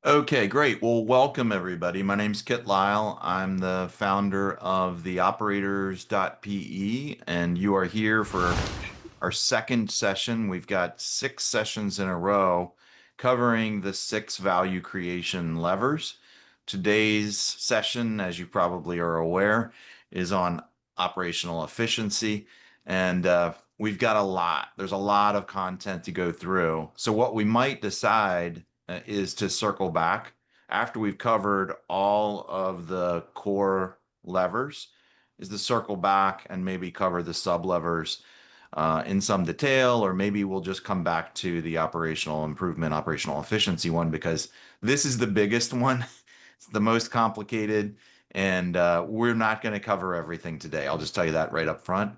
Okay, great. Well, welcome everybody. My name's Kit Lyle. I'm the founder of the operators.pe, and you are here for our second session. We've got 6 sessions in a row covering the 6 value creation levers. Today's session, as you probably are aware, is on operational efficiency. And we've got a lot. There's a lot of content to go through. So what we might decide is to circle back after we've covered all of the core levers, is to circle back and maybe cover the sub levers in some detail, or maybe we'll just come back to the operational improvement, operational efficiency one, because this is the biggest one. It's the most complicated, and we're not going to cover everything today. I'll just tell you that right up front.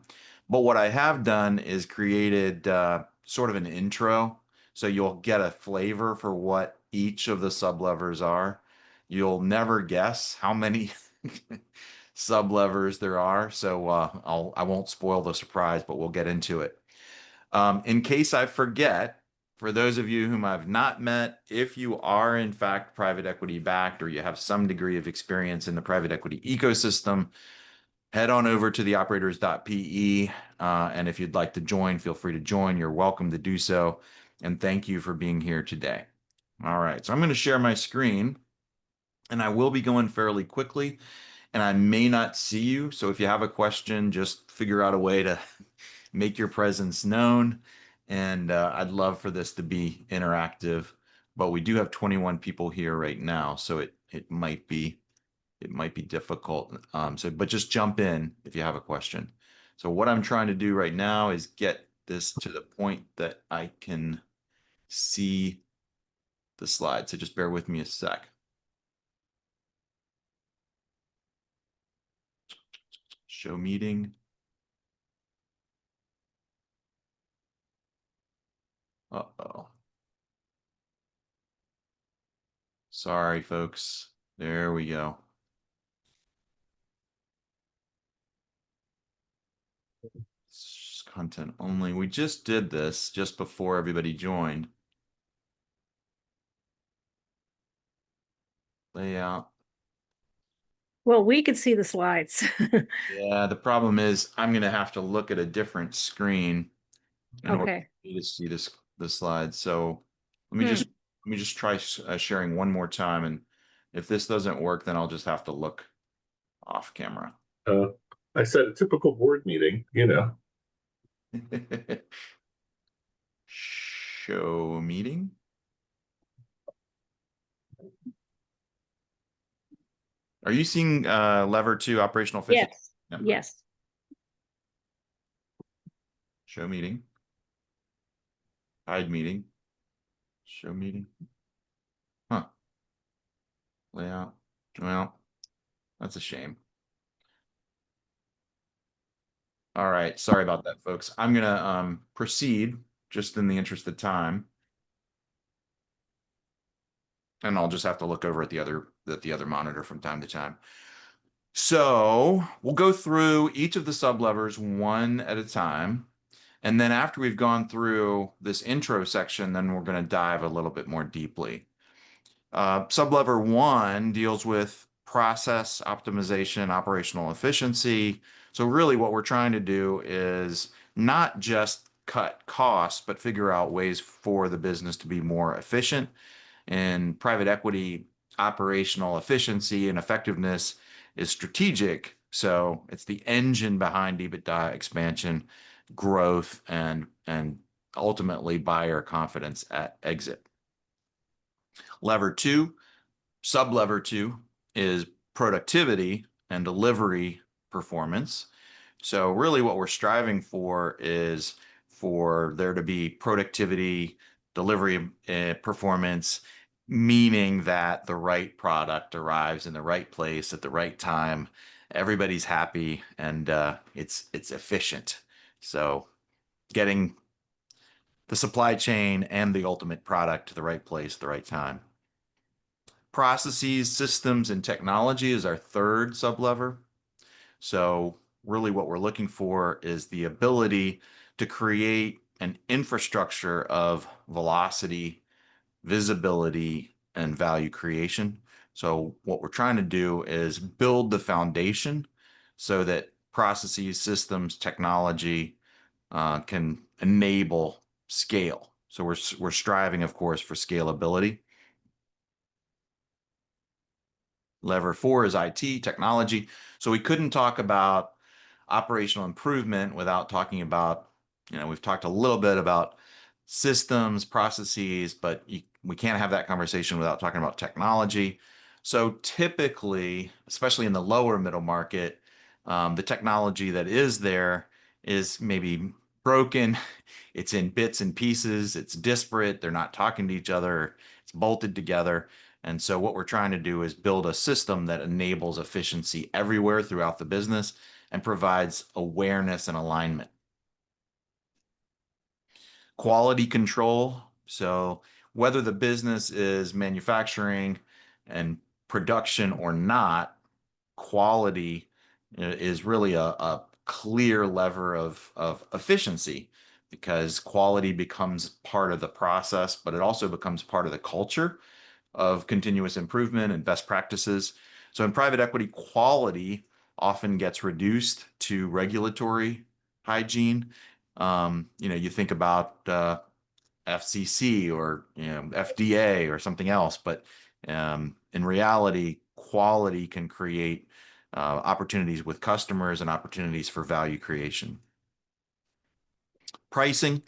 But what I have done is created sort of an intro, so you'll get a flavor for what each of the sublevers are. You'll never guess how many sublevers there are, so I won't spoil the surprise, but we'll get into it. In case I forget, for those of you whom I've not met, if you are in fact private equity backed or you have some degree of experience in the private equity ecosystem, head on over to the operators.pe. And if you'd like to join, feel free to join. You're welcome to do so. And thank you for being here today. All right, so I'm going to share my screen, and I will be going fairly quickly, and I may not see you. So if you have a question, just figure out a way to make your presence known. And I'd love for this to be interactive, but we do have 21 people here right now, so it might be difficult. But just jump in if you have a question. So what I'm trying to do right now is get this to the point that I can see the slide. So just bear with me a sec. Show meeting. Uh-oh. Sorry, folks. There we go. It's content only. We just did this just before everybody joined. Layout. Well, we could see the slides. Yeah, the problem is I'm going to have to look at a different screen in order Okay. for me to see the slides. So let me Hmm. just let me just try sharing one more time, and if this doesn't work, then I'll just have to look off camera. Uh, I said a typical board meeting. Show meeting. Are you seeing lever 2, operational efficiency? Yes. Yeah. Yes. Show meeting. Hide meeting. Show meeting. Huh. Layout. Well, that's a shame. All right. Sorry about that, folks. I'm gonna proceed just in the interest of time. And I'll just have to look over at the other monitor from time to time. So we'll go through each of the sublevers one at a time. And then after we've gone through this intro section, then we're going to dive a little bit more deeply. Sublever 1 deals with process optimization, operational efficiency. So really what we're trying to do is not just cut costs, but figure out ways for the business to be more efficient. In private equity, operational efficiency and effectiveness is strategic. So it's the engine behind EBITDA expansion, growth, and ultimately buyer confidence at exit. Lever 2, sub-lever 2 is productivity and delivery performance. So really what we're striving for is for there to be productivity, delivery performance, meaning that the right product arrives in the right place at the right time. Everybody's happy, and it's efficient. So getting the supply chain and the ultimate product to the right place at the right time. Processes, systems, and technology is our third sublever. So really what we're looking for is the ability to create an infrastructure of velocity, visibility, and value creation. So what we're trying to do is build the foundation so that processes, systems, technology can enable scale. So we're striving, of course, for scalability. Lever 4 is IT, technology. So we couldn't talk about operational improvement without talking about, we've talked a little bit about systems, processes, but we can't have that conversation without talking about technology. So typically, especially in the lower middle market, the technology that is there is maybe broken. It's in bits and pieces. It's disparate. They're not talking to each other. It's bolted together. And so what we're trying to do is build a system that enables efficiency everywhere throughout the business and provides awareness and alignment. Quality control. So whether the business is manufacturing and production or not, quality is really a clear lever of efficiency, because quality becomes part of the process, but it also becomes part of the culture of continuous improvement and best practices. So in private equity, quality often gets reduced to regulatory hygiene. You think about FCC or FDA or something else, but in reality, quality can create opportunities with customers and opportunities for value creation. Pricing.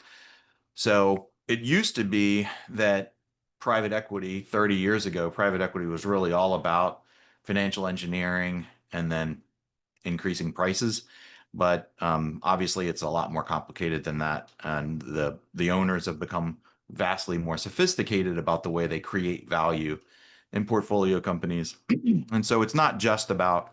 So it used to be that private equity, 30 years ago, private equity was really all about financial engineering and then increasing prices. But obviously, it's a lot more complicated than that. And the owners have become vastly more sophisticated about the way they create value in portfolio companies. And so it's not just about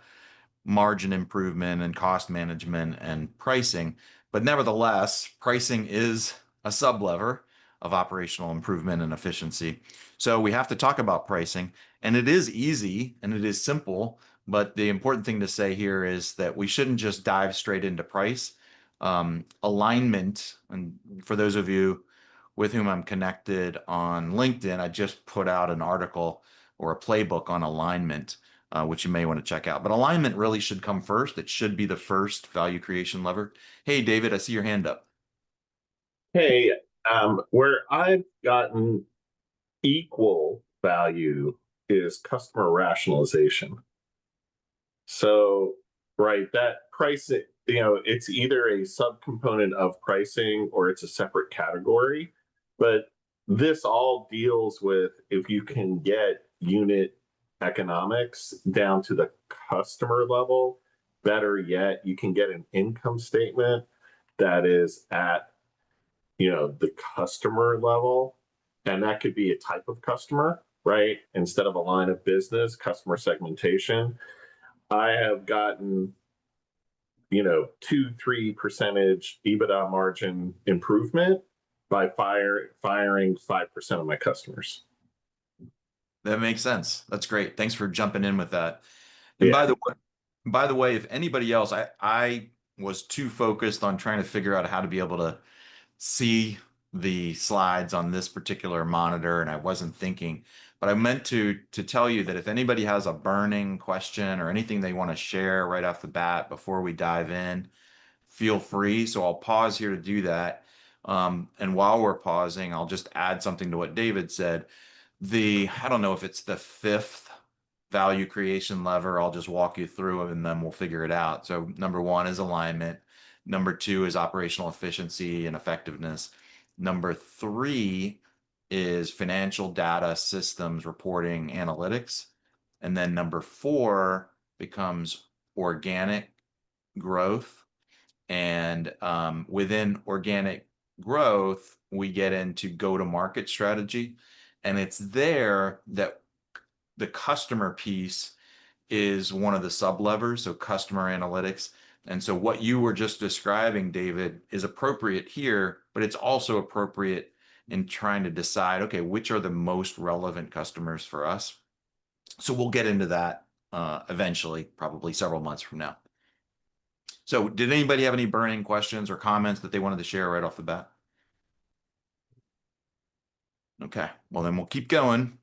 margin improvement and cost management and pricing. But nevertheless, pricing is a sublever of operational improvement and efficiency. So we have to talk about pricing, and it is easy and it is simple. But the important thing to say here is that we shouldn't just dive straight into price. Alignment, and for those of you with whom I'm connected on LinkedIn, I just put out an article or a playbook on alignment, which you may want to check out. But alignment really should come first. It should be the first value creation lever. Hey, David, I see your hand up. Hey, where I've gotten equal value is customer rationalization. So, right, that pricing, it's either a subcomponent of pricing or it's a separate category. But this all deals with if you can get unit economics down to the customer level, better yet, you can get an income statement that is at, the customer level. And that could be a type of customer, right? Instead of a line of business, customer segmentation. I have gotten, 2-3% EBITDA margin improvement by firing 5% of my customers. That makes sense. That's great. Thanks for jumping in with that. And Yeah. by the way, if anybody else, I was too focused on trying to figure out how to be able to see the slides on this particular monitor, and I wasn't thinking, but I meant to tell you that if anybody has a burning question or anything they want to share right off the bat before we dive in, feel free. So I'll pause here to do that. And while we're pausing, I'll just add something to what David said. I don't know if it's the fifth value creation lever. I'll just walk you through it and then we'll figure it out. So number 1 is alignment. Number 2 is operational efficiency and effectiveness. Number 3 is financial data systems, reporting, analytics. And then number 4 becomes organic growth. And within organic growth, we get into go-to-market strategy. And it's there that the customer piece is one of the sub-levers, so customer analytics. And so what you were just describing, David, is appropriate here, but it's also appropriate in trying to decide, okay, which are the most relevant customers for us? So we'll get into that eventually, probably several months from now. So did anybody have any burning questions or comments that they wanted to share right off the bat? Okay, well then we'll keep going.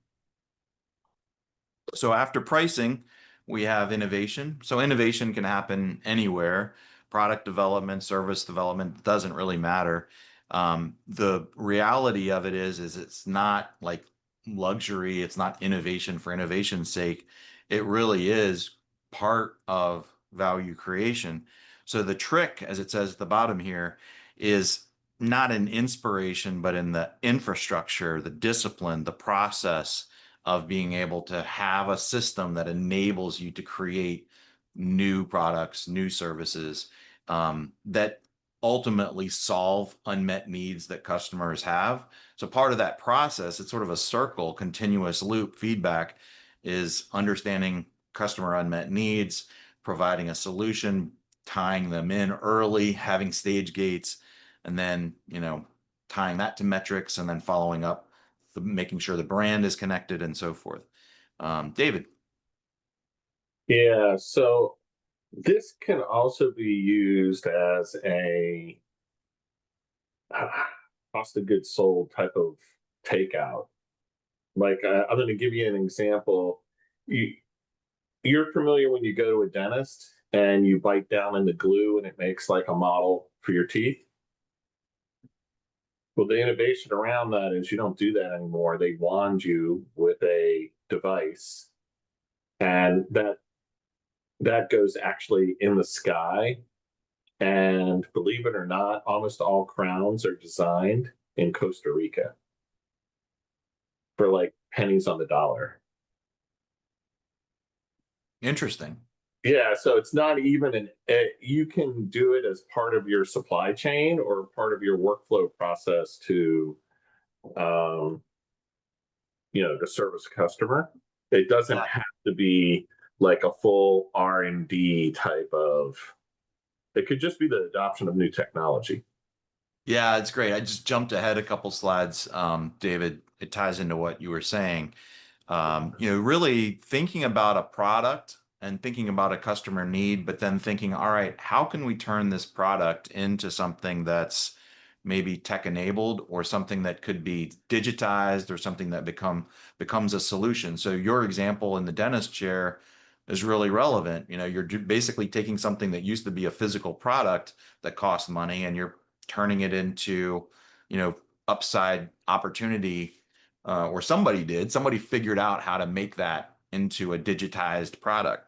So after pricing, we have innovation. So innovation can happen anywhere. Product development, service development, doesn't really matter. The reality of it is it's not like luxury. It's not innovation for innovation's sake. It really is part of value creation. So the trick, as it says at the bottom here, is not in inspiration, but in the infrastructure, the discipline, the process of being able to have a system that enables you to create new products, new services that ultimately solve unmet needs that customers have. So part of that process, it's sort of a circle, continuous loop feedback, is understanding customer unmet needs, providing a solution, tying them in early, having stage gates, and then, tying that to metrics and then following up, making sure the brand is connected and so forth. David. Yeah, so this can also be used as a uh, cost of goods sold type of takeout. Like, I'm going to give you an example. You, you're familiar when you go to a dentist and you bite down in the glue and it makes like a model for your teeth. Well, the innovation around that is you don't do that anymore. They wand you with a device, and that goes actually in the sky. And believe it or not, almost all crowns are designed in Costa Rica for like pennies on the dollar. Interesting. Yeah, so it's not even you can do it as part of your supply chain or part of your workflow process to, um, to service a customer. It doesn't Yeah. have to be like a full R&D type of, it could just be the adoption of new technology. Yeah, it's great. I just jumped ahead a couple slides, David. It ties into what you were saying. Really thinking about a product and thinking about a customer need, but then thinking, all right, how can we turn this product into something that's maybe tech enabled or something that could be digitized or something that becomes a solution. So your example in the dentist chair is really relevant. You're basically taking something that used to be a physical product that costs money and you're turning it into, upside opportunity, or somebody figured out how to make that into a digitized product,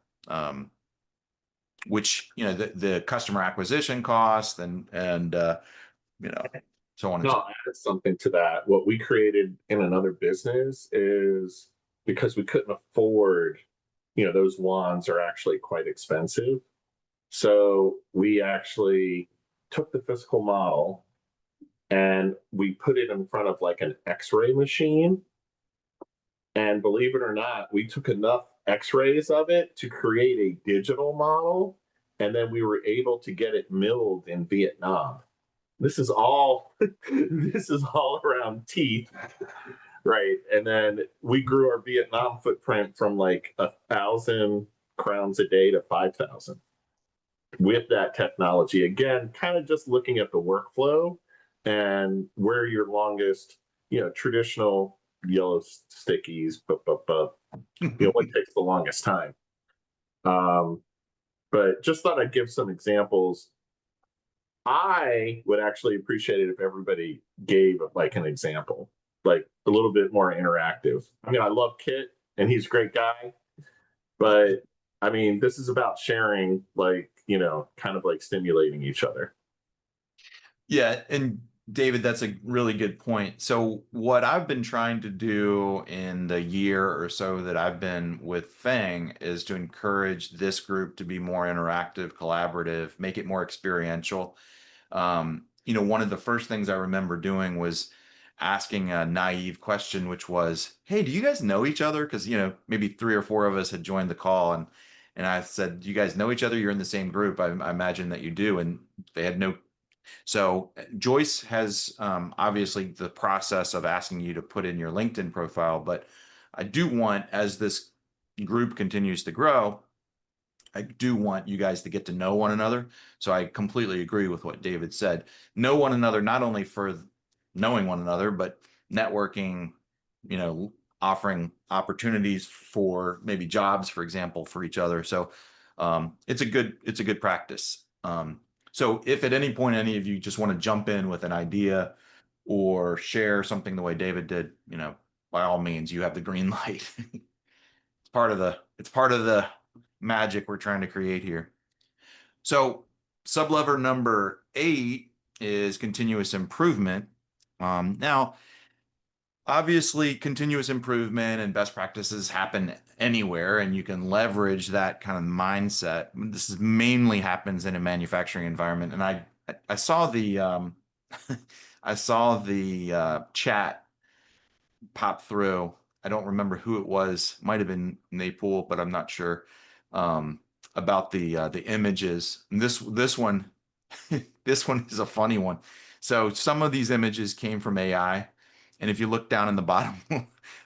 which, the customer acquisition cost and you know, so on and No, so. I'll add something to that. What we created in another business is because we couldn't afford, those wands are actually quite expensive. So we actually took the physical model and we put it in front of like an x-ray machine. And believe it or not, we took enough x-rays of it to create a digital model. And then we were able to get it milled in Vietnam. This is all this is all around teeth, right? And then we grew our Vietnam footprint from like 1,000 crowns a day to 5,000 with that technology. Again, kind of just looking at the workflow and where your longest, traditional yellow stickies, what takes the longest time. Um, but just thought I'd give some examples. I would actually appreciate it if everybody gave like an example, like a little bit more interactive. I mean, I love Kit and he's a great guy, but I mean, this is about sharing, like, kind of like stimulating each other. Yeah, and David, that's a really good point. So what I've been trying to do in the year or so that I've been with Fang is to encourage this group to be more interactive, collaborative, make it more experiential. One of the first things I remember doing was asking a naive question, which was, "Hey, do you guys know each other?" Because, maybe three or four of us had joined the call, and I said, "Do you guys know each other? You're in the same group. I imagine that you do." And they had no. So Joyce has, obviously the process of asking you to put in your LinkedIn profile, but I do want, as this group continues to grow, I do want you guys to get to know one another. So I completely agree with what David said. Know one another, not only for knowing one another, but networking, you know, offering opportunities for maybe jobs, for example, for each other. So it's a good practice. So if at any point any of you just want to jump in with an idea or share something the way David did, by all means, you have the green light. It's part of the magic we're trying to create here. So sublever number 8 is continuous improvement. Now, obviously, continuous improvement and best practices happen anywhere, and you can leverage that kind of mindset. This is mainly happens in a manufacturing environment, and I saw the I saw the chat pop through. I don't remember who it was. Might have been Napool, but I'm not sure. About the images. And this one this one is a funny one. So some of these images came from AI, and if you look down in the bottom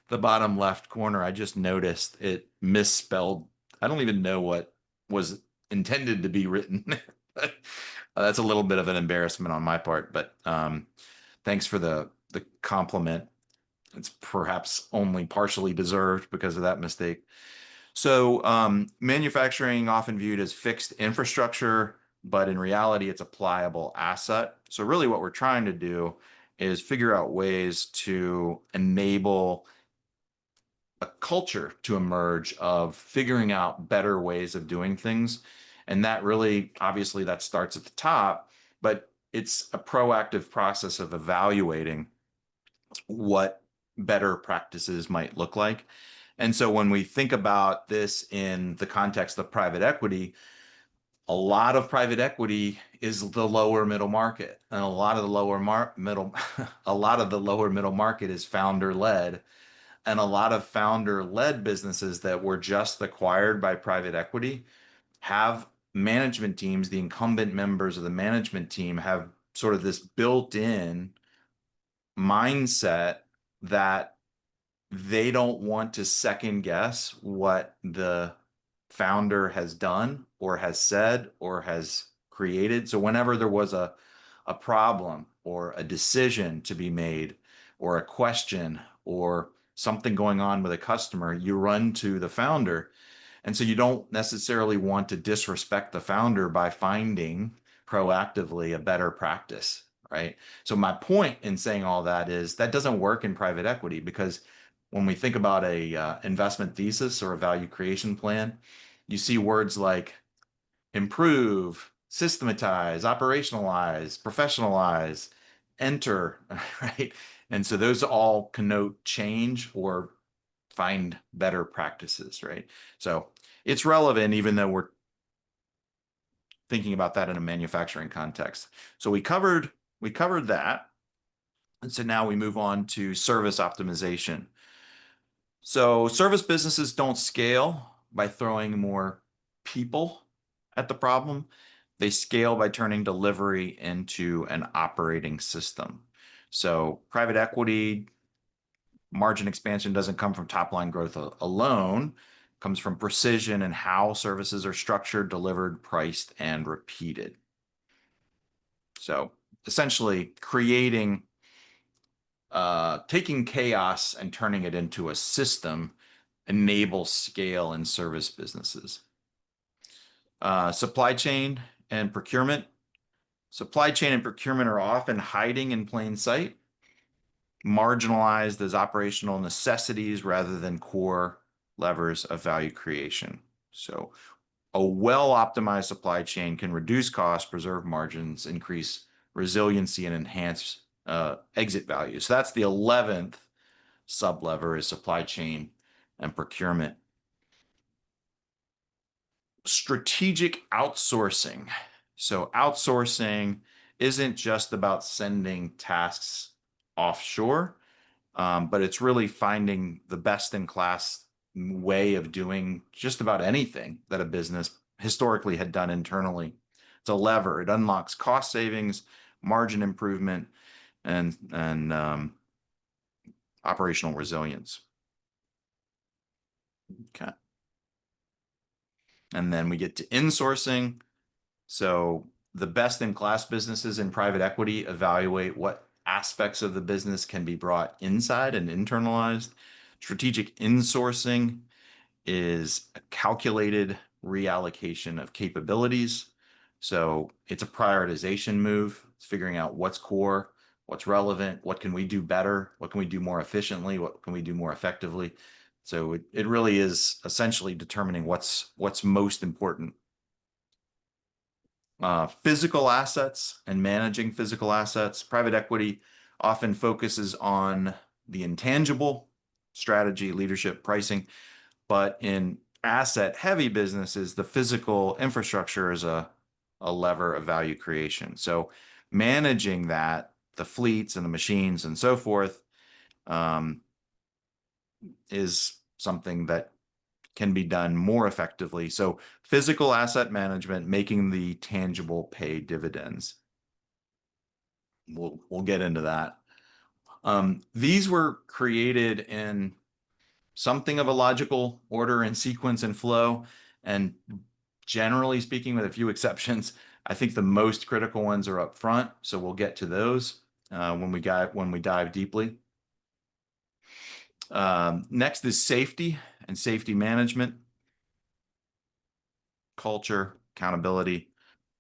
the bottom left corner, I just noticed it misspelled. I don't even know what was intended to be written. That's a little bit of an embarrassment on my part, but thanks for the compliment. It's perhaps only partially deserved because of that mistake. So manufacturing often viewed as fixed infrastructure, but in reality, it's a pliable asset. So really what we're trying to do is figure out ways to enable a culture to emerge of figuring out better ways of doing things. And that really, obviously, that starts at the top, but it's a proactive process of evaluating what better practices might look like. And so when we think about this in the context of private equity, a lot of private equity is the lower middle market, and a lot of the middle a lot of the lower middle market is founder led, and a lot of founder led businesses that were just acquired by private equity have management teams. The incumbent members of the management team have sort of this built-in mindset that they don't want to second guess what the founder has done or has said or has created. So whenever there was a problem or a decision to be made or a question or something going on with a customer, you run to the founder. And so you don't necessarily want to disrespect the founder by finding proactively a better practice, right? So my point in saying all that is that doesn't work in private equity, because when we think about a investment thesis or a value creation plan, you see words like improve, systematize, operationalize, professionalize, enter, right? And so those all connote change or find better practices, right? So it's relevant even though we're thinking about that in a manufacturing context. So we covered that. And so now we move on to service optimization. So service businesses don't scale by throwing more people at the problem. They scale by turning delivery into an operating system. So private equity margin expansion doesn't come from top line growth alone. It comes from precision and how services are structured, delivered, priced, and repeated. So essentially taking chaos and turning it into a system enables scale in service businesses. Supply chain and procurement. Supply chain and procurement are often hiding in plain sight, marginalized as operational necessities rather than core levers of value creation. So a well-optimized supply chain can reduce costs, preserve margins, increase resiliency, and enhance exit value. So that's the 11th sublever, is supply chain and procurement. Strategic outsourcing. So outsourcing isn't just about sending tasks offshore, but it's really finding the best in class way of doing just about anything that a business historically had done internally. It's a lever. It unlocks cost savings, margin improvement, and operational resilience. Okay. And then we get to insourcing. So the best in class businesses in private equity evaluate what aspects of the business can be brought inside and internalized. Strategic insourcing is a calculated reallocation of capabilities. So it's a prioritization move. It's figuring out what's core, what's relevant, what can we do better, what can we do more efficiently, what can we do more effectively. So it really is essentially determining what's most important. Physical assets and managing physical assets. Private equity often focuses on the intangible, strategy, leadership, pricing, but in asset heavy businesses, the physical infrastructure is a lever of value creation. So managing that, the fleets and the machines and so forth, is something that can be done more effectively. So physical asset management, making the tangible pay dividends. We'll get into that. These were created in something of a logical order and sequence and flow. And generally speaking, with a few exceptions, I think the most critical ones are up front. So we'll get to those when we dive deeply. Next is safety and safety management, culture, accountability,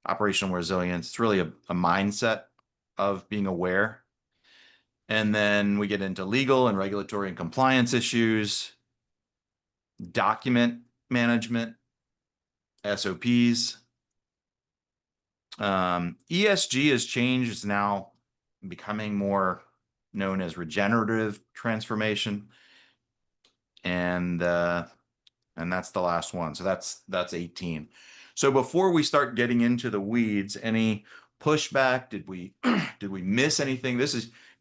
operational resilience. It's really a mindset of being aware. And then we get into legal and regulatory and compliance issues, document management, SOPs. ESG has changed. It's now becoming more known as regenerative transformation. And that's the last one. So that's 18. So before we start getting into the weeds, any pushback? Did we miss anything?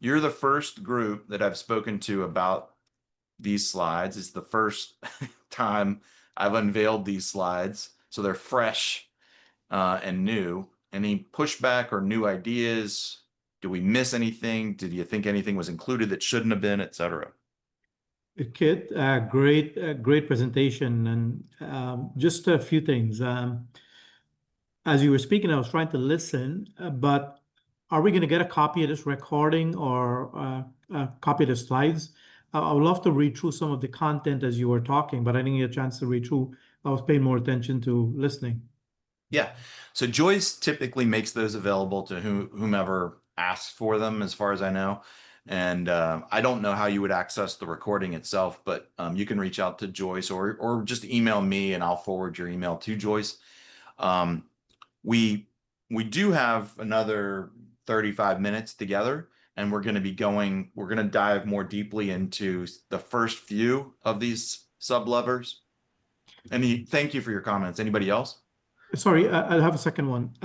You're the first group that I've spoken to about these slides. It's the first time I've unveiled these slides, so they're fresh and new. Any pushback or new ideas? Do we miss anything? Did you think anything was included that shouldn't have been, etc.? Kit, great presentation, and just a few things. As you were speaking, I was trying to listen, but are we going to get a copy of this recording or a copy of the slides? I would love to read through some of the content as you were talking, but I didn't get a chance to read through. I was paying more attention to listening. Yeah. So Joyce typically makes those available to whomever asks for them, as far as I know. And I don't know how you would access the recording itself, but you can reach out to Joyce or just email me and I'll forward your email to Joyce. We do have another 35 minutes together, and we're going to dive more deeply into the first few of these sublevers. Thank you for your comments. Anybody else? Sorry, I'll have a second one.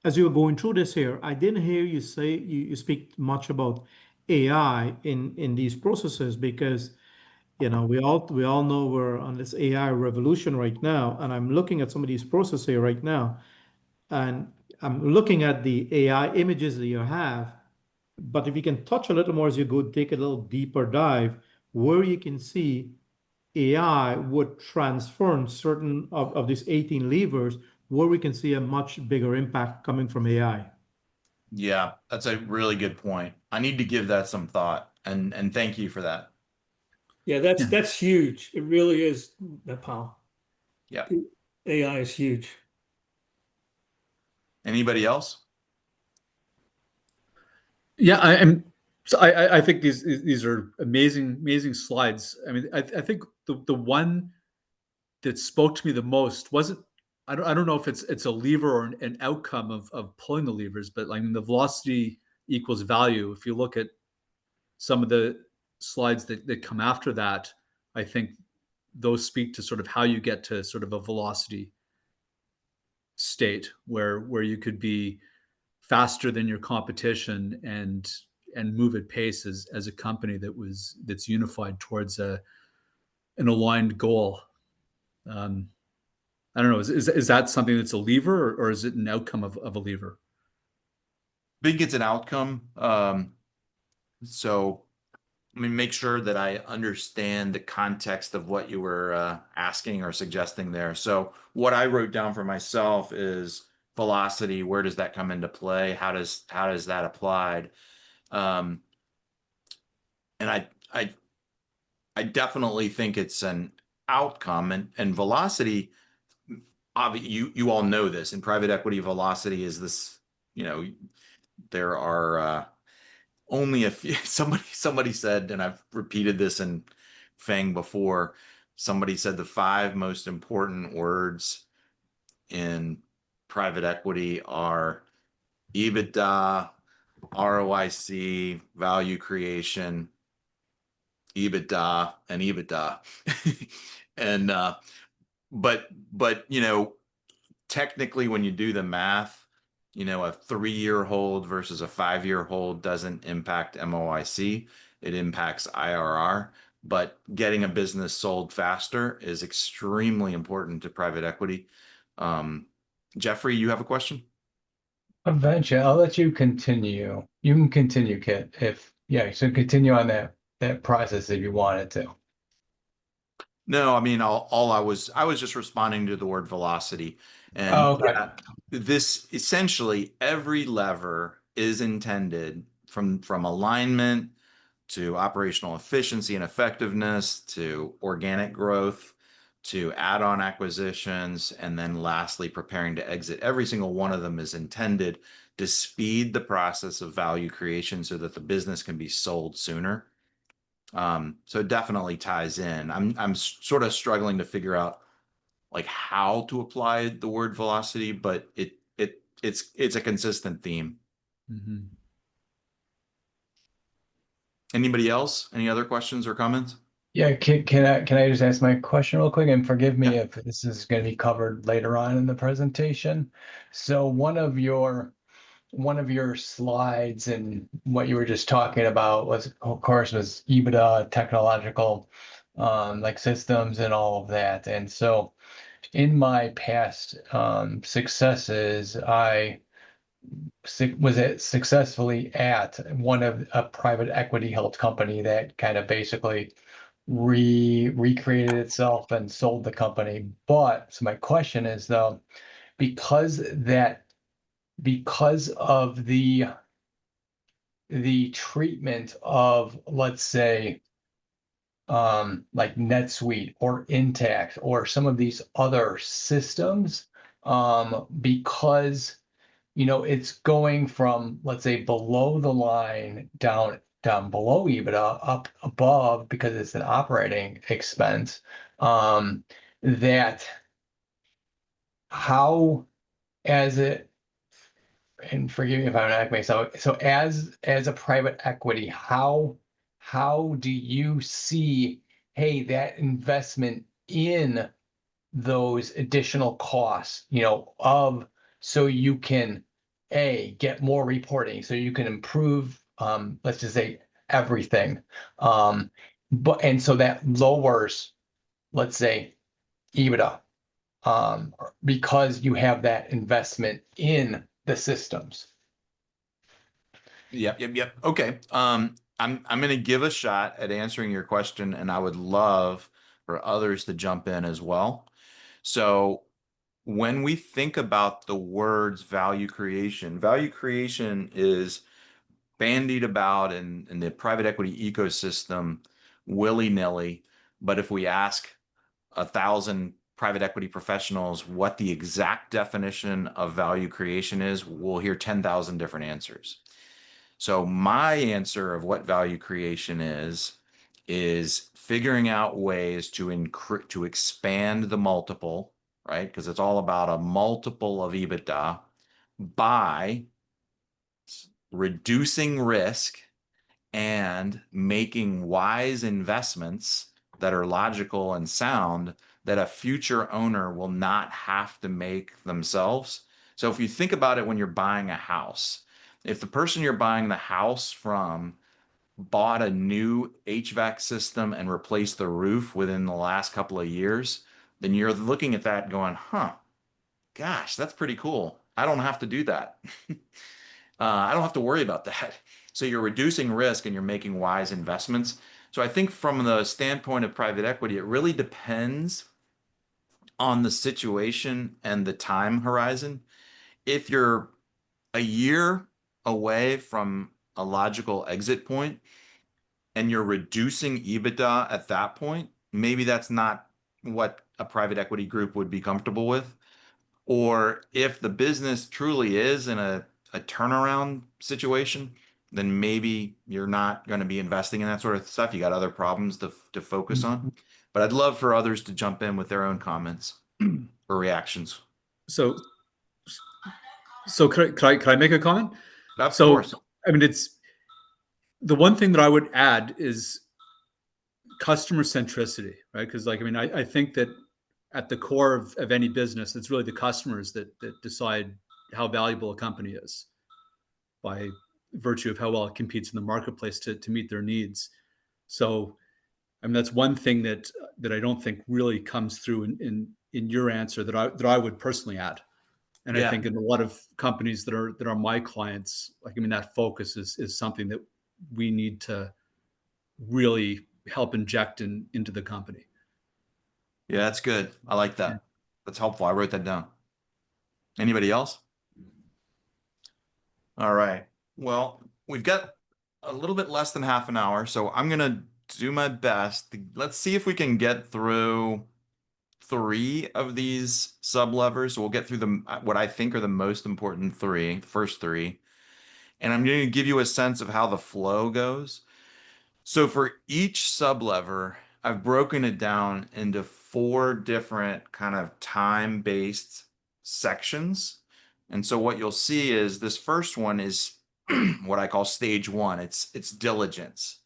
As you were going through this here, I didn't hear you say you speak much about AI in these processes because we all know we're on this AI revolution right now, and I'm looking at some of these processes here right now, and I'm looking at the AI images that you have. But if you can touch a little more as you go, take a little deeper dive, where you can see AI would transform certain of these 18 levers, where we can see a much bigger impact coming from AI. Yeah, that's a really good point. I need to give that some thought, and thank you for that. Yeah, that's huge. It really is, Paul. Yeah. AI is huge. Anybody else? Yeah, I think these are amazing slides. I mean, I think the one that spoke to me the most wasn't, I don't know if it's a lever or an outcome of pulling the levers, but like the velocity equals value. If you look at some of the slides that come after that, I think those speak to sort of how you get to sort of a velocity state where you could be faster than your competition and move at pace as a company that's unified towards an aligned goal. I don't know. Is that something that's a lever or is it an outcome of a lever? I think it's an outcome. So let me make sure that I understand the context of what you were asking or suggesting there. So what I wrote down for myself is velocity. Where does that come into play? How does that applied? And I I definitely think it's an outcome, and velocity, you all know this. In private equity, velocity is this, you know, there are only a few. Somebody said, and I've repeated this in Fang before, somebody said the five most important words in private equity are EBITDA, ROIC, value creation, EBITDA, and EBITDA. And but technically, when you do the math, a 3-year hold versus a 5-year hold doesn't impact MOIC. It impacts IRR. But getting a business sold faster is extremely important to private equity. Jeffrey, you have a question? Eventually, I'll let you continue. You can continue, Kit. Yeah, so continue on that process if you wanted to. No, I mean, all I was just responding to the word velocity. And Oh, okay. yeah, this essentially every lever is intended from alignment to operational efficiency and effectiveness to organic growth to add-on acquisitions, and then lastly, preparing to exit. Every single one of them is intended to speed the process of value creation so that the business can be sold sooner. So it definitely ties in. I'm sort of struggling to figure out like how to apply the word velocity, but it's a consistent theme. Mhm. Anybody else? Any other questions or comments? Yeah, can I just ask my question real quick? And forgive me Yeah. if this is going to be covered later on in the presentation. So one of your slides and what you were just talking about was, of course, was EBITDA, technological, like systems and all of that. And so in my past successes, I was successfully at one of a private equity held company that kind of basically recreated itself and sold the company. But so my question is though, because that because of the treatment of, let's say, like NetSuite or Intact or some of these other systems, because it's going from, let's say, below the line down below EBITDA, up above because it's an operating expense. That how as it and forgive me if I'm not making so as a private equity, how do you see, hey, that investment in those additional costs, so you can get more reporting, so you can improve, let's just say everything. And so that lowers, let's say, EBITDA, because you have that investment in the systems. Yep. Okay. I'm going to give a shot at answering your question, and I would love for others to jump in as well. So when we think about the words value creation is bandied about in the private equity ecosystem willy-nilly. But if we ask 1,000 private equity professionals what the exact definition of value creation is, we'll hear 10,000 different answers. So my answer of what value creation is figuring out ways to expand the multiple, right? Because it's all about a multiple of EBITDA by reducing risk and making wise investments that are logical and sound that a future owner will not have to make themselves. So if you think about it when you're buying a house, if the person you're buying the house from bought a new HVAC system and replaced the roof within the last couple of years, then you're looking at that going, huh, gosh, that's pretty cool. I don't have to do that. I don't have to worry about that. So you're reducing risk and you're making wise investments. So I think from the standpoint of private equity, it really depends on the situation and the time horizon. If you're a year away from a logical exit point and you're reducing EBITDA at that point, maybe that's not what a private equity group would be comfortable with. Or if the business truly is in a turnaround situation, then maybe you're not going to be investing in that sort of stuff. You got other problems to focus on. But I'd love for others to jump in with their own comments or reactions. So, could I make a comment? Of So, course. I mean, it's the one thing that I would add is customer centricity, right? Because, like, I mean, I think that at the core of any business, it's really the customers that decide how valuable a company is by virtue of how well it competes in the marketplace to meet their needs. So, I mean, that's one thing that I don't think really comes through in your answer that I would personally add. And I Yeah. think in a lot of companies that are my clients, like, I mean, that focus is something that we need to really help inject into the company. Yeah, that's good. I like that. That's helpful. I wrote that down. Anybody else? All right. Well, we've got a little bit less than half an hour, so I'm gonna do my best. Let's see if we can get through 3 of these sub levers. We'll get through what I think are the most important 3, the first 3. And I'm going to give you a sense of how the flow goes. So for each sub lever, I've broken it down into 4 different kind of time-based sections. And so what you'll see is this first one is what I call stage 1. It's diligence.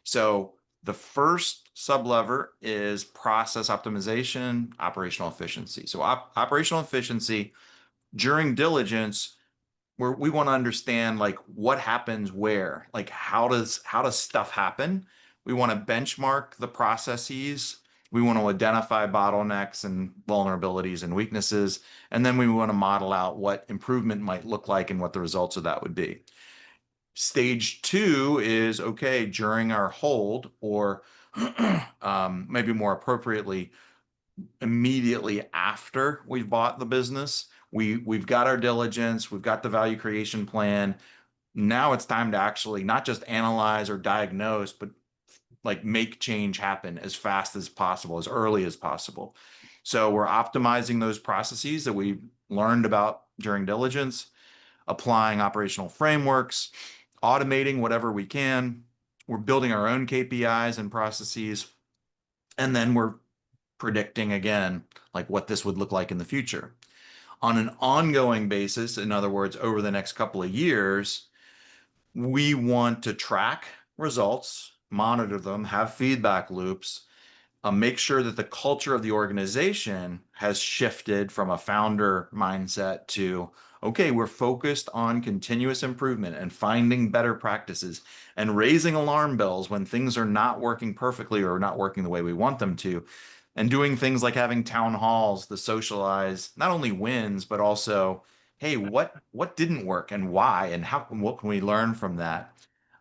So the first sublever is process optimization, operational efficiency. So operational efficiency during diligence, where we want to understand like what happens where, like how does stuff happen? We want to benchmark the processes. We want to identify bottlenecks and vulnerabilities and weaknesses. And then we want to model out what improvement might look like and what the results of that would be. Stage 2 is okay, during our hold, or maybe more appropriately, immediately after we've bought the business. We've got our diligence, we've got the value creation plan. Now it's time to actually not just analyze or diagnose, but like make change happen as fast as possible, as early as possible. So we're optimizing those processes that we learned about during diligence, applying operational frameworks, automating whatever we can. We're building our own KPIs and processes. And then we're predicting again, like what this would look like in the future. On an ongoing basis, in other words, over the next couple of years, we want to track results, monitor them, have feedback loops, make sure that the culture of the organization has shifted from a founder mindset to, okay, we're focused on continuous improvement and finding better practices and raising alarm bells when things are not working perfectly or not working the way we want them to. And doing things like having town halls to socialize not only wins, but also, hey, what didn't work and why, and how, what can we learn from that?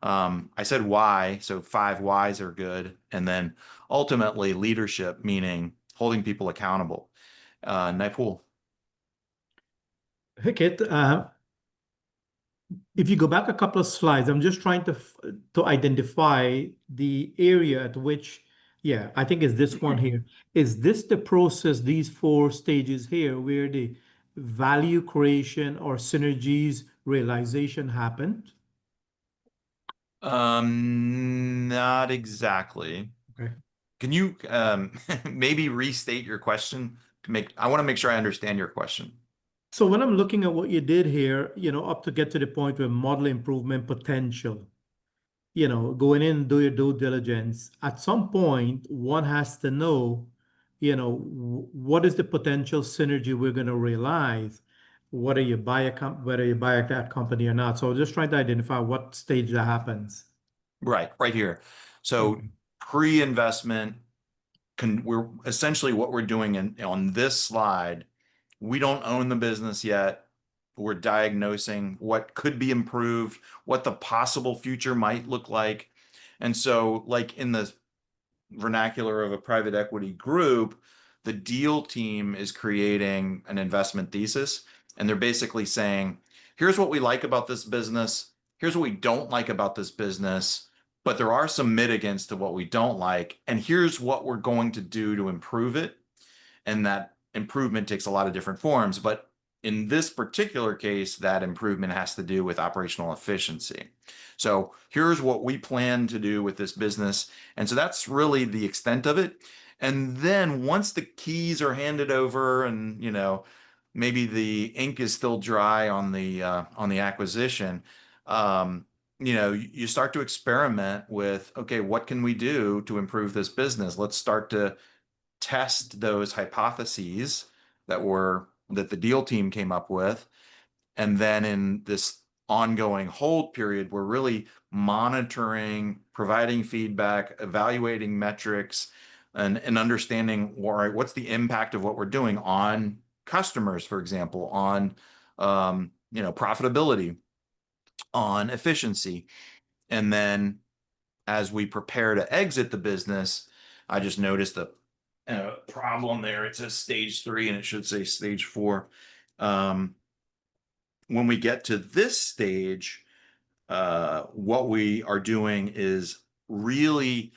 I said why, so 5 whys are good. And then ultimately leadership, meaning holding people accountable. Naipul. Hey, Kit, if you go back a couple of slides, I'm just trying to identify the area at which, yeah, I think is this one here. Is this the process, these 4 stages here, where the value creation or synergies realization happened? Not exactly. Okay. Can you maybe restate your question to I want to make sure I understand your question. So when I'm looking at what you did here, up to get to the point where model improvement potential, going in, do your due diligence. At some point, one has to know, what is the potential synergy we're going to realize, whether you buy that company or not. So just trying to identify what stage that happens. Right here. So pre-investment, we're essentially what we're doing on this slide. We don't own the business yet. We're diagnosing what could be improved, what the possible future might look like. And so, like in the vernacular of a private equity group, the deal team is creating an investment thesis. And they're basically saying, here's what we like about this business. Here's what we don't like about this business. but there are some mitigants to what we don't like. And here's what we're going to do to improve it. And that improvement takes a lot of different forms. But in this particular case, that improvement has to do with operational efficiency. So here's what we plan to do with this business. And so that's really the extent of it. And then once the keys are handed over and, maybe the ink is still dry on the acquisition, you start to experiment with, okay, what can we do to improve this business? Let's start to test those hypotheses that the deal team came up with. And then in this ongoing hold period, we're really monitoring, providing feedback, evaluating metrics, and understanding, all right, what's the impact of what we're doing on customers, for example, on profitability, on efficiency. And then as we prepare to exit the business, I just noticed a problem there. It says stage 3 and it should say stage 4. When we get to this stage, what we are doing is really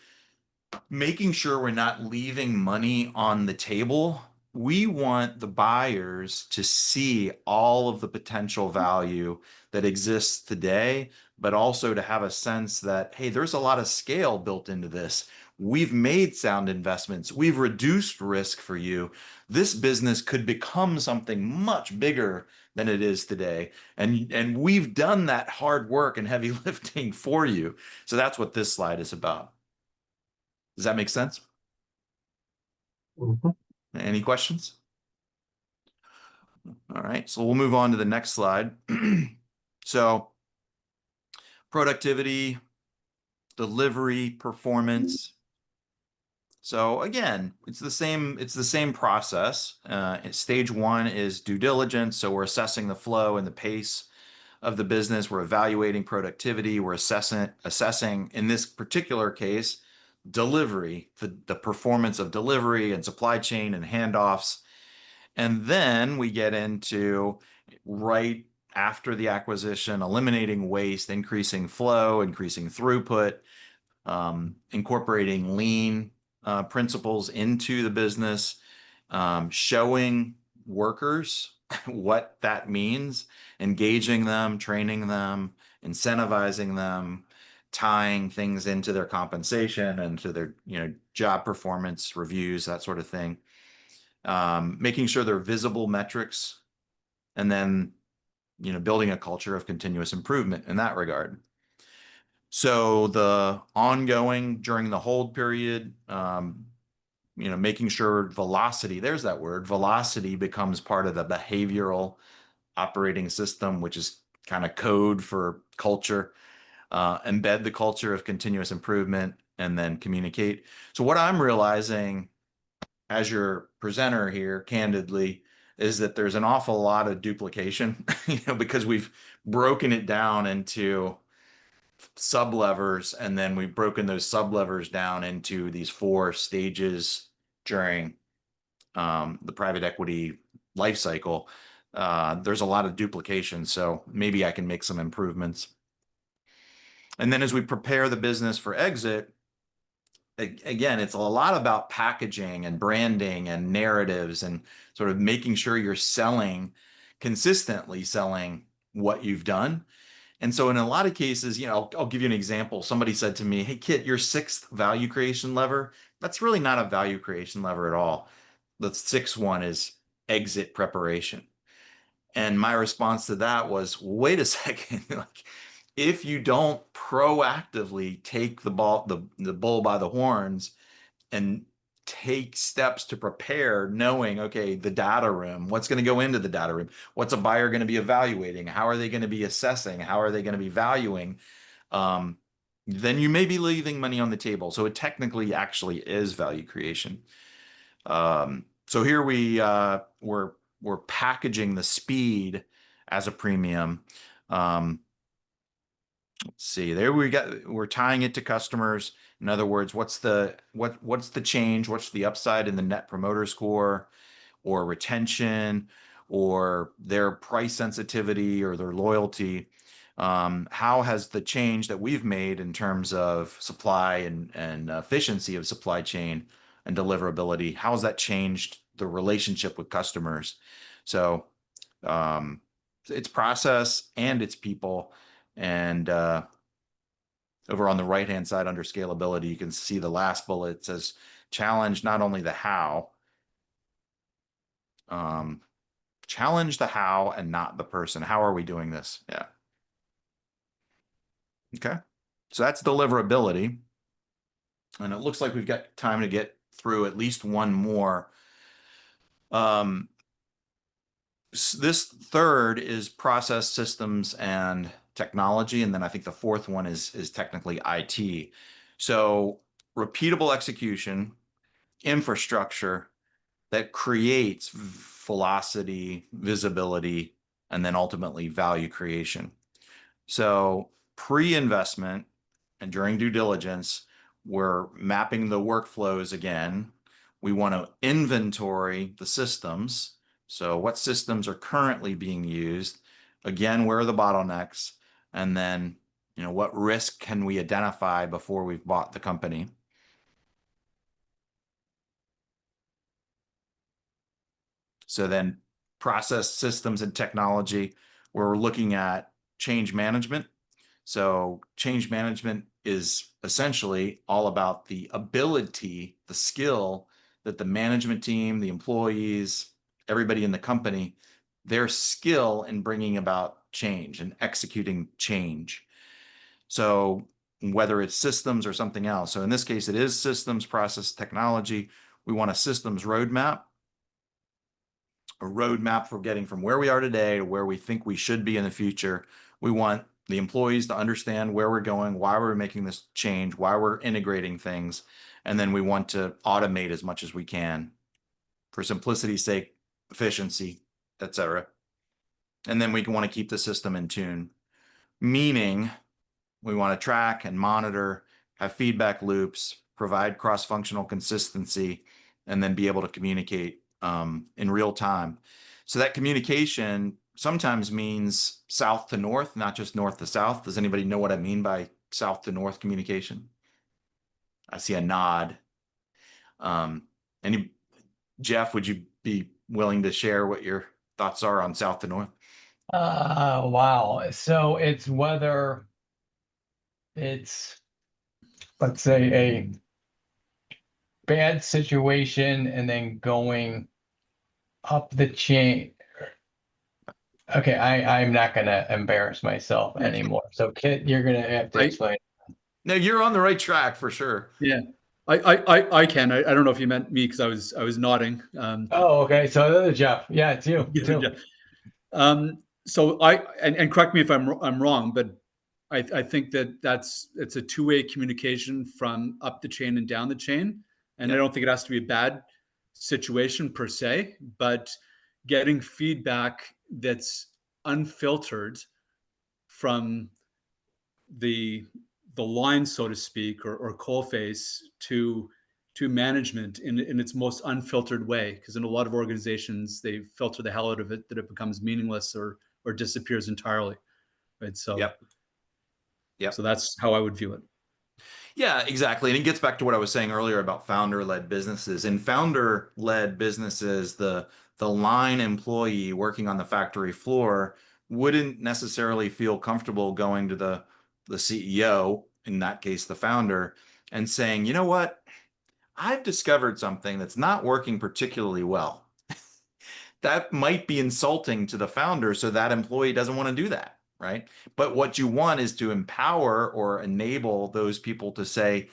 making sure we're not leaving money on the table. We want the buyers to see all of the potential value that exists today, but also to have a sense that, hey, there's a lot of scale built into this. We've made sound investments. We've reduced risk for you. This business could become something much bigger than it is today. And we've done that hard work and heavy lifting for you. So that's what this slide is about. Does that make sense? Mhm. Any questions? All right, so we'll move on to the next slide. So productivity, delivery, performance. So again, it's the same process. Stage 1 is due diligence. So we're assessing the flow and the pace of the business. We're evaluating productivity. We're assessing, in this particular case, delivery, the performance of delivery and supply chain and handoffs. And then we get into, right after the acquisition, eliminating waste, increasing flow, increasing throughput, incorporating lean principles into the business, showing workers what that means, engaging them, training them, incentivizing them, tying things into their compensation and to their job performance reviews, that sort of thing, making sure they're visible metrics, and then building a culture of continuous improvement in that regard. So the ongoing during the hold period, making sure velocity, there's that word, velocity becomes part of the behavioral operating system, which is kind of code for culture. Embed the culture of continuous improvement, and then communicate. So what I'm realizing as your presenter here, candidly, is that there's an awful lot of duplication, because we've broken it down into sublevers, and then we've broken those sublevers down into these 4 stages during the private equity life cycle. There's a lot of duplication, so maybe I can make some improvements. And then as we prepare the business for exit, again, it's a lot about packaging and branding and narratives and sort of making sure you're consistently selling what you've done. And so in a lot of cases, I'll give you an example. Somebody said to me, hey, Kit, your 6th value creation lever, that's really not a value creation lever at all. The 6th one is exit preparation. And my response to that was, wait a second. Like, if you don't proactively take the bull by the horns and take steps to prepare, knowing, okay, the data room, what's going to go into the data room, what's a buyer going to be evaluating, how are they going to be assessing, how are they going to be valuing, then you may be leaving money on the table. So it technically actually is value creation. So here we're packaging the speed as a premium. Let's see, there we're tying it to customers. In other words, what's the change? What's the upside in the net promoter score, or retention, or their price sensitivity, or their loyalty? How has the change that we've made in terms of supply and efficiency of supply chain and deliverability, how has that changed the relationship with customers? So um, it's process and it's people. And over on the right-hand side under scalability, you can see the last bullet says challenge not only the how, challenge the how and not the person. How are we doing this? Yeah. Okay. So that's deliverability. And it looks like we've got time to get through at least one more. This third is process, systems, and technology. And then I think the fourth one is technically IT. So repeatable execution, infrastructure that creates velocity, visibility, and then ultimately value creation. So pre-investment and during due diligence, we're mapping the workflows again. We want to inventory the systems. So what systems are currently being used? Again, where are the bottlenecks? And then, what risk can we identify before we've bought the company? So then process, systems, and technology, where we're looking at change management. So change management is essentially all about the ability, the skill that the management team, the employees, everybody in the company, their skill in bringing about change and executing change. So whether it's systems or something else. So in this case, it is systems, process, technology. We want a systems roadmap, a roadmap for getting from where we are today to where we think we should be in the future. We want the employees to understand where we're going, why we're making this change, why we're integrating things. And then we want to automate as much as we can for simplicity's sake, efficiency, etc. And then we want to keep the system in tune, meaning we want to track and monitor, have feedback loops, provide cross-functional consistency, and then be able to communicate in real time. So that communication sometimes means south to north, not just north to south. Does anybody know what I mean by south to north communication? I see a nod. Any Jeff, would you be willing to share what your thoughts are on south to north? Wow. So it's whether it's, let's say, a bad situation and then going up the chain. Okay, I'm not gonna embarrass myself anymore. So Kit, you're gonna have to explain. No, you're on the right track for sure. Yeah, I can. I don't know if you meant me because I was nodding. Oh, okay. So Jeff, yeah, it's you too. Yeah. So and correct me if I'm wrong, but I think it's a two-way communication from up the chain and down the chain, and I don't think it has to be a bad situation per se, but getting feedback that's unfiltered from the line, so to speak, or coal face to management in its most unfiltered way. Because in a lot of organizations, they filter the hell out of it that it becomes meaningless or disappears entirely. Right. So so that's how I would view it. Yeah, exactly. And it gets back to what I was saying earlier about founder-led businesses. In founder-led businesses, the line employee working on the factory floor wouldn't necessarily feel comfortable going to the CEO, in that case, the founder, and saying, you know what? I've discovered something that's not working particularly well. That might be insulting to the founder, so that employee doesn't want to do that, right? But what you want is to empower or enable those people to say,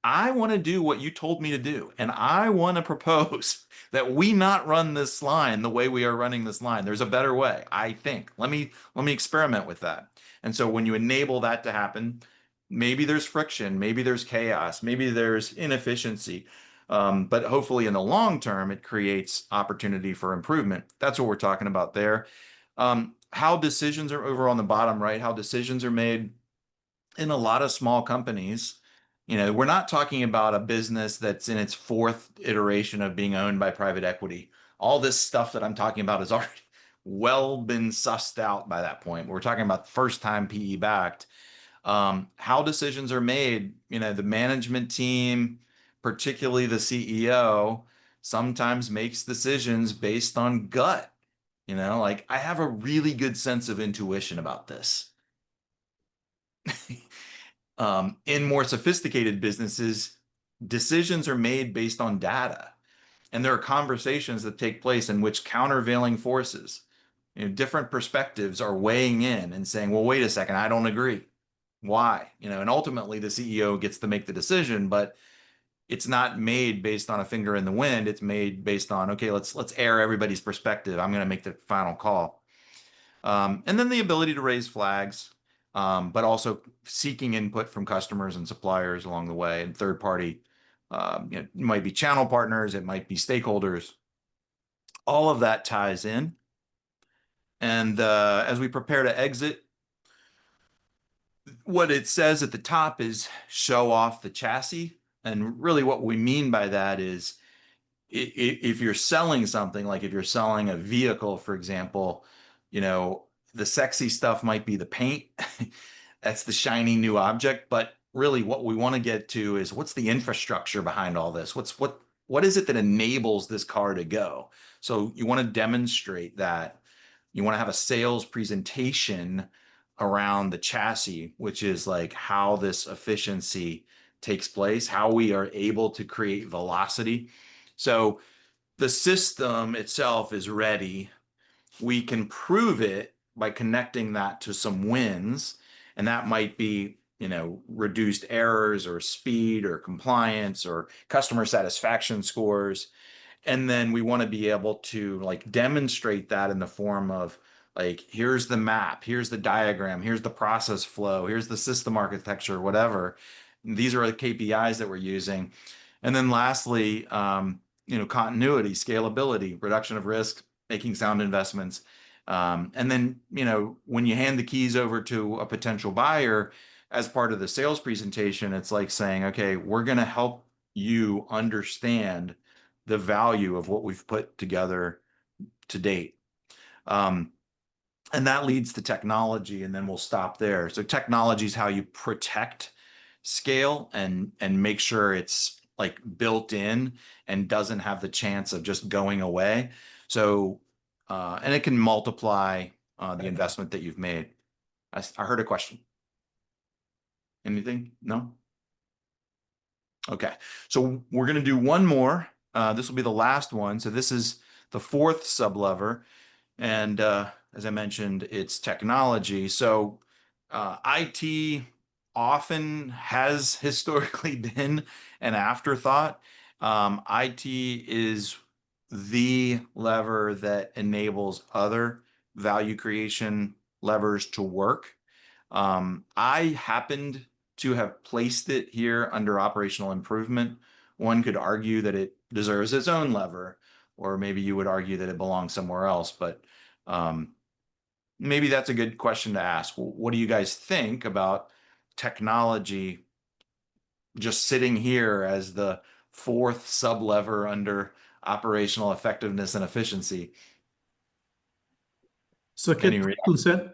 I want to do what you told me to do, and I want to propose that we not run this line the way we are running this line. There's a better way, I think. Let me experiment with that. And so when you enable that to happen, maybe there's friction, maybe there's chaos, maybe there's inefficiency. But hopefully in the long term, it creates opportunity for improvement. That's what we're talking about there. How decisions are over on the bottom right, how decisions are made in a lot of small companies. We're not talking about a business that's in its fourth iteration of being owned by private equity. All this stuff that I'm talking about is already, well been sussed out by that point. We're talking about first time PE backed. How decisions are made, the management team, particularly the CEO, sometimes makes decisions based on gut. Like I have a really good sense of intuition about this. In more sophisticated businesses, decisions are made based on data. And there are conversations that take place in which countervailing forces, different perspectives are weighing in and saying, well, wait a second, I don't agree. Why? And ultimately the CEO gets to make the decision, but it's not made based on a finger in the wind. It's made based on, okay, let's air everybody's perspective. I'm going to make the final call. And then the ability to raise flags, but also seeking input from customers and suppliers along the way, and third party, it might be channel partners, it might be stakeholders. All of that ties in. And as we prepare to exit, what it says at the top is show off the chassis. And really what we mean by that is if you're selling something, like if you're selling a vehicle, for example, the sexy stuff might be the paint. That's the shiny new object. But really what we want to get to is what's the infrastructure behind all this? What is it that enables this car to go? So you want to demonstrate that. You want to have a sales presentation around the chassis, which is like how this efficiency takes place, how we are able to create velocity. So the system itself is ready. We can prove it by connecting that to some wins, and that might be, reduced errors or speed or compliance or customer satisfaction scores. And then we want to be able to like demonstrate that in the form of like, here's the map, here's the diagram, here's the process flow, here's the system architecture, whatever. These are the KPIs that we're using. And then lastly, continuity, scalability, reduction of risk, making sound investments. And then, when you hand the keys over to a potential buyer as part of the sales presentation, it's like saying, okay, we're going to help you understand the value of what we've put together to date. And that leads to technology, and then we'll stop there. So technology is how you protect scale and make sure it's like built in and doesn't have the chance of just going away. So, and it can multiply the investment that you've made. I heard a question. Anything? No? Okay. So we're going to do one more. This will be the last one. So this is the fourth sublever. And as I mentioned, it's technology. So IT often has historically been an afterthought. IT is the lever that enables other value creation levers to work. I happened to have placed it here under operational improvement. One could argue that it deserves its own lever, or maybe you would argue that it belongs somewhere else. But maybe that's a good question to ask. What do you guys think about technology just sitting here as the fourth sublever under operational effectiveness and efficiency? So Any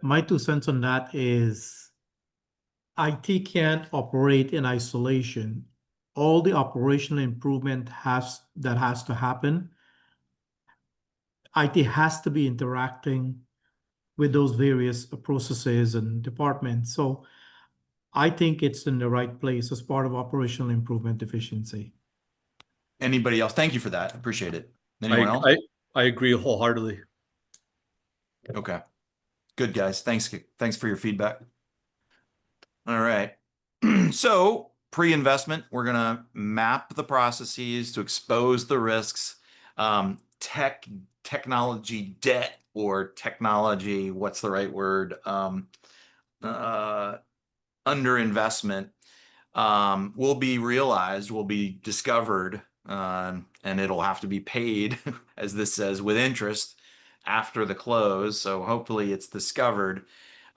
my 2 cents on that is IT can't operate in isolation. All the operational improvement has to happen. IT has to be interacting with those various processes and departments. So I think it's in the right place as part of operational improvement efficiency. Anybody else? Thank you for that. Appreciate it. Anyone else? I agree wholeheartedly. Okay. Good, guys. Thanks for your feedback. All right. So pre-investment, we're going to map the processes to expose the risks. Technology debt or technology, what's the right word? Underinvestment will be realized, will be discovered, and it'll have to be paid, as this says, with interest after the close. So hopefully it's discovered.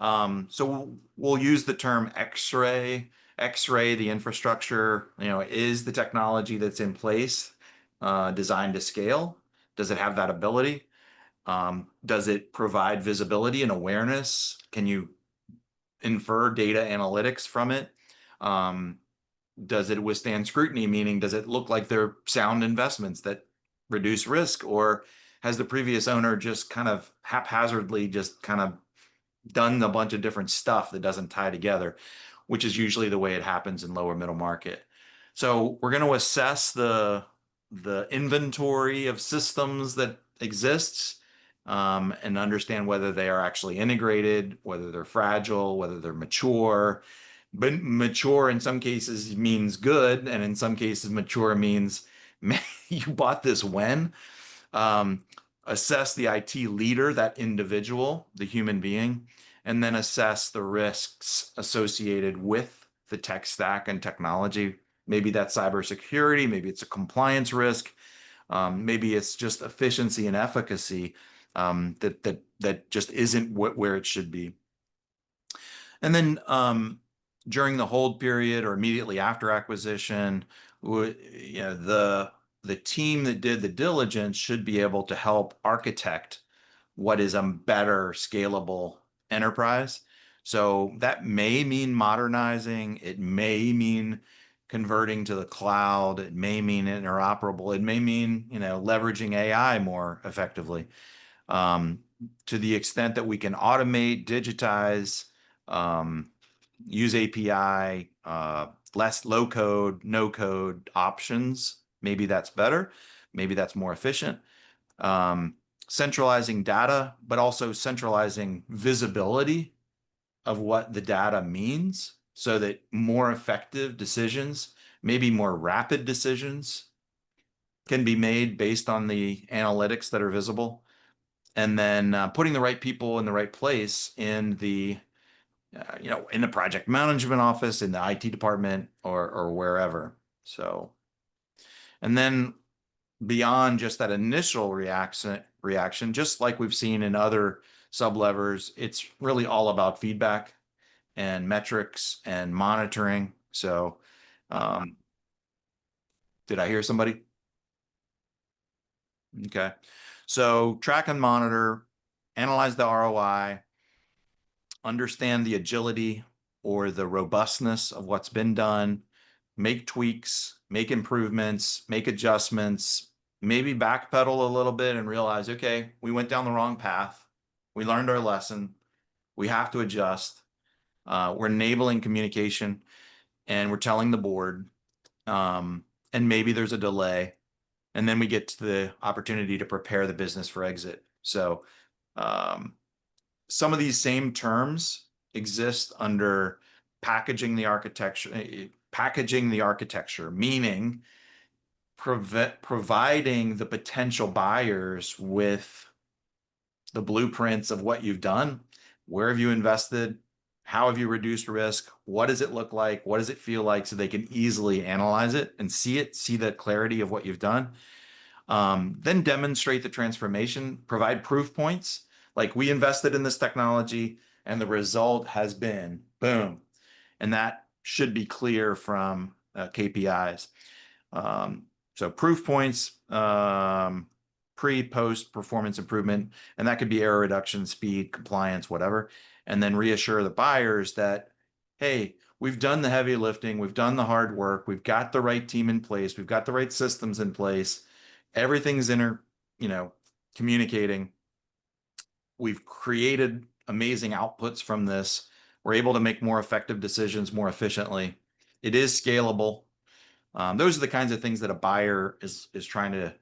So we'll use the term X-ray, the infrastructure, is the technology that's in place designed to scale? Does it have that ability? Does it provide visibility and awareness? Can you infer data analytics from it? Does it withstand scrutiny? Meaning, does it look like they're sound investments that reduce risk, or has the previous owner just kind of haphazardly just kind of done a bunch of different stuff that doesn't tie together, which is usually the way it happens in lower middle market. So we're going to assess the inventory of systems that exists, and understand whether they are actually integrated, whether they're fragile, whether they're mature. But mature in some cases means good, and in some cases mature means, man, you bought this when? Assess the IT leader, that individual, the human being, and then assess the risks associated with the tech stack and technology. Maybe that's cybersecurity, maybe it's a compliance risk, maybe it's just efficiency and efficacy, that just isn't where it should be. And then during the hold period or immediately after acquisition, the team that did the diligence should be able to help architect what is a better scalable enterprise. So that may mean modernizing. It may mean converting to the cloud. It may mean interoperable. It may mean, leveraging AI more effectively. To the extent that we can automate, digitize, use API, less low code, no code options. Maybe that's better. Maybe that's more efficient. Centralizing data, but also centralizing visibility of what the data means so that more effective decisions, maybe more rapid decisions, can be made based on the analytics that are visible. And then putting the right people in the right place in the in the project management office, in the IT department, or wherever. So, and then beyond just that initial reaction, just like we've seen in other sublevers, it's really all about feedback and metrics and monitoring. So, did I hear somebody? Okay. So track and monitor, analyze the ROI, understand the agility or the robustness of what's been done, make tweaks, make improvements, make adjustments, maybe backpedal a little bit and realize, okay, we went down the wrong path. We learned our lesson. We have to adjust. We're enabling communication and we're telling the board, and maybe there's a delay. And then we get to the opportunity to prepare the business for exit. So some of these same terms exist under packaging the architecture, meaning providing the potential buyers with the blueprints of what you've done. Where have you invested? How have you reduced risk? What does it look like? What does it feel like? So they can easily analyze it and see the clarity of what you've done. Then demonstrate the transformation, provide proof points. Like, we invested in this technology and the result has been boom. And that should be clear from KPIs. So proof points, pre-post performance improvement, and that could be error reduction, speed, compliance, whatever. And then reassure the buyers that, hey, we've done the heavy lifting, we've done the hard work, we've got the right team in place, we've got the right systems in place, everything's communicating. We've created amazing outputs from this. We're able to make more effective decisions more efficiently. It is scalable. Those are the kinds of things that a buyer is trying to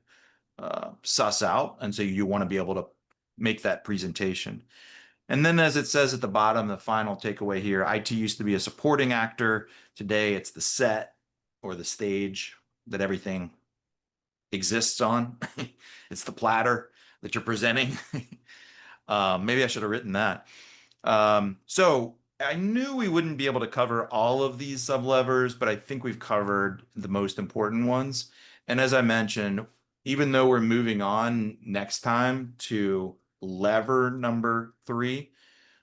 suss out. And so you want to be able to make that presentation. And then, as it says at the bottom, the final takeaway here, IT used to be a supporting actor. Today, it's the set or the stage that everything exists on. It's the platter that you're presenting. Maybe I should have written that. So I knew we wouldn't be able to cover all of these sublevers, but I think we've covered the most important ones. And as I mentioned, even though we're moving on next time to lever number 3,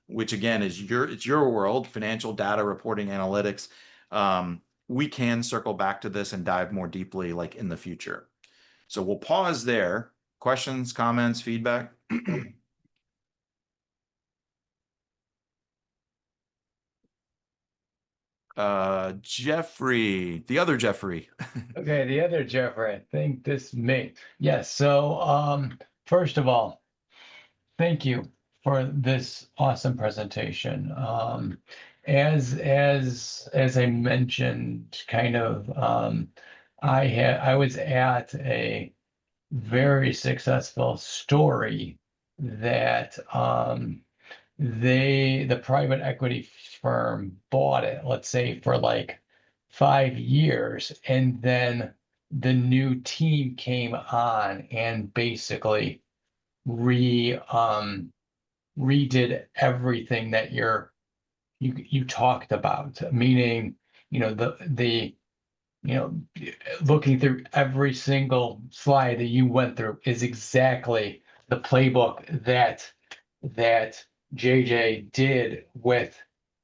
which again is your world, financial data reporting analytics, we can circle back to this and dive more deeply like in the future. So we'll pause there Questions, comments, feedback? Jeffrey, the other Jeffrey. Okay, the other Jeffrey, I think this may, yes. So, first of all, thank you for this awesome presentation. As I mentioned, kind of, I was at a very successful story that the private equity firm bought it, let's say for like 5 years, and then the new team came on and basically re redid everything that you talked about, meaning, the you know, looking through every single slide that you went through is exactly the playbook that JJ did with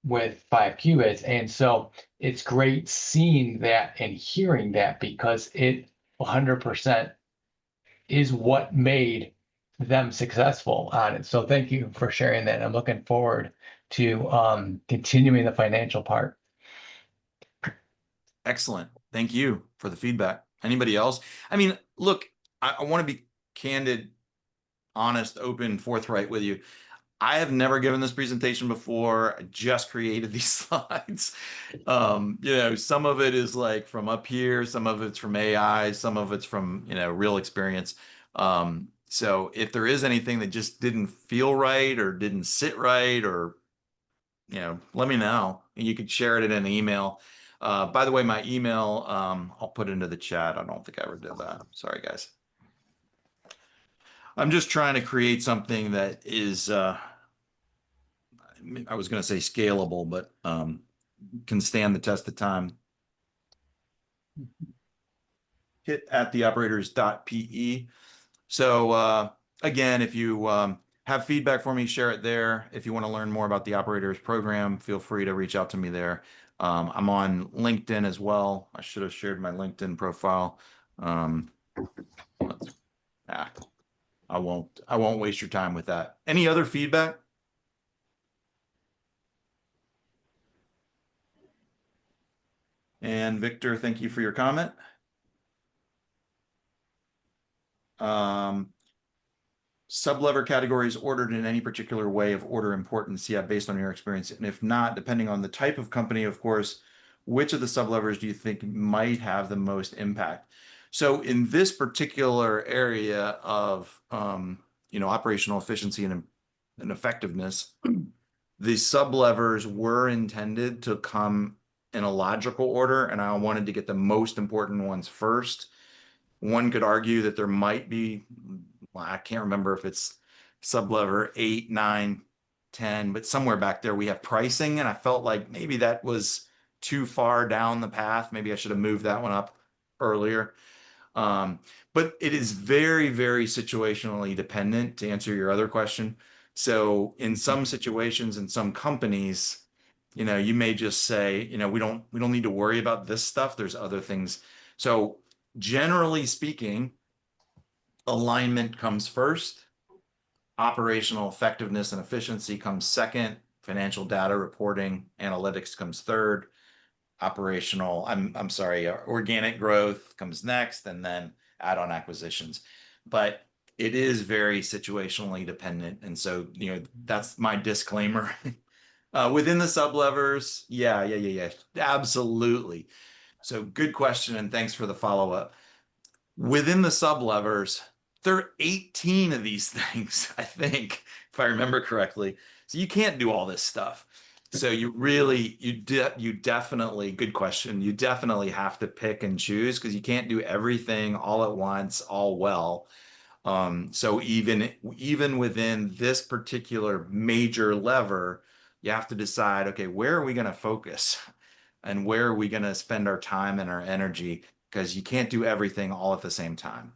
5 qubits. And so it's great seeing that and hearing that, because it 100% is what made them successful on it. So thank you for sharing that. I'm looking forward to continuing the financial part. Excellent. Thank you for the feedback. Anybody else? I mean, look, I want to be candid, honest, open, forthright with you. I have never given this presentation before. I just created these slides. Some of it is like from up here, some of it's from AI, some of it's from, real experience. So if there is anything that just didn't feel right or didn't sit right, or, let me know. You could share it in an email. By the way, my email, I'll put into the chat. I don't think I ever did that. Sorry, guys. I'm just trying to create something that is, I was going to say scalable, but can stand the test of time. Hit at theoperators.pe. So again, if you have feedback for me, share it there. If you want to learn more about the Operators program, feel free to reach out to me there. I'm on LinkedIn as well. I should have shared my LinkedIn profile. I won't waste your time with that. Any other feedback? And Victor, thank you for your comment. Sublever categories ordered in any particular way of order importance, yeah, based on your experience. And if not, depending on the type of company, of course, which of the sublevers do you think might have the most impact? So in this particular area of, operational efficiency and effectiveness, the sublevers were intended to come in a logical order, and I wanted to get the most important ones first. One could argue that there might be, well, I can't remember if it's sublever 8, 9, 10, but somewhere back there we have pricing, and I felt like maybe that was too far down the path. Maybe I should have moved that one up earlier. But it is very, very situationally dependent, to answer your other question. So in some situations, in some companies, you may just say, we don't need to worry about this stuff. There's other things. So generally speaking, alignment comes first, operational effectiveness and efficiency comes second, financial data reporting, analytics comes third, organic growth comes next, and then add-on acquisitions. But it is very situationally dependent. And so, that's my disclaimer. Within the sublevers, yeah, absolutely. So good question, and thanks for the follow-up. Within the sublevers, there are 18 of these things, I think, if I remember correctly. So you can't do all this stuff. So you definitely, good question. You definitely have to pick and choose, because you can't do everything all at once, all well. So even within this particular major lever, you have to decide, okay, where are we going to focus? And where are we going to spend our time and our energy? Because you can't do everything all at the same time.